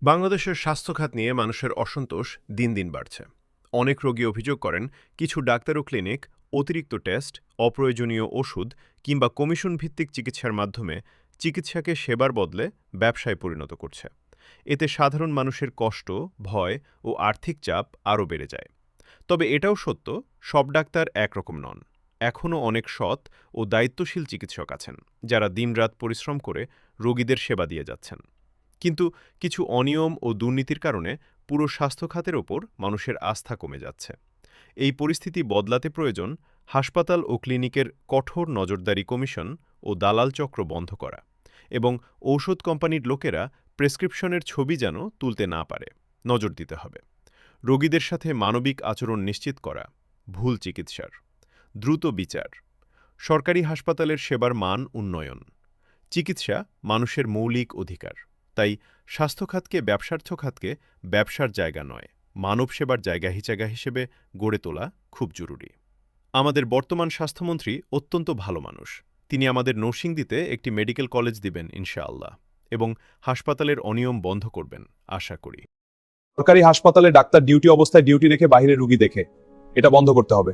বাংলাদেশের স্বাস্থ্যখাত নিয়ে মানুষের অসন্তোষ দিন দিন বাড়ছে। অনেক রোগী অভিযোগ করেন কিছু ডাক্তার ও ক্লিনিক অতিরিক্ত টেস্ট, অপ্রয়োজনীয় ওষুধ কিংবা কমিশন ভিত্তিক চিকিৎসার মাধ্যমে চিকিৎসাকে সেবার বদলে ব্যবসায় পরিণত করছে। এতে সাধারণ মানুষের কষ্ট, ভয় ও আর্থিক চাপ আরও বেড়ে যায়। তবে এটাও সত্য, সব ডাক্তার একরকম নন। এখনও অনেক সৎ ও দায়িত্বশীল চিকিৎসক আছেন, যারা দিনরাত পরিশ্রম করে রোগীদের সেবা দিয়ে যাচ্ছেন। কিন্তু কিছু অনিয়ম ও দুর্নীতির কারণে পুরো স্বাস্থ্য খাতের ওপর মানুষের আস্থা কমে যাচ্ছে। এই পরিস্থিতি বদলাতে প্রয়োজন হাসপাতাল ও ক্লিনিকের কঠোর নজরদারি কমিশন ও দালাল চক্র বন্ধ করা, এবং ঔষধ কোম্পানির লোকেরা প্রেসক্রিপশনের ছবি যেন তুলতে না পারে নজর দিতে হবে। রোগীদের সাথে মানবিক আচরণ নিশ্চিত করা, ভুল চিকিৎসার দ্রুত বিচার, সরকারি হাসপাতালের সেবার মান উন্নয়ন। চিকিৎসা মানুষের মৌলিক অধিকার। তাই স্বাস্থ্যখাতকে ব্যবসার্থ খাতকে ব্যবসার জায়গা নয়, মানব সেবার জায়গা হিসেবে গড়ে তোলা খুব জরুরি। আমাদের বর্তমান স্বাস্থ্যমন্ত্রী অত্যন্ত ভালো মানুষ। তিনি আমাদের নরসিংদীতে একটি মেডিকেল কলেজ দিবেন ইনশাআল্লাহ, এবং হাসপাতালের অনিয়ম বন্ধ করবেন আশা করি। সরকারি হাসপাতালে ডাক্তার ডিউটি অবস্থায় ডিউটি রেখে বাইরে রুগী দেখে, এটা বন্ধ করতে হবে।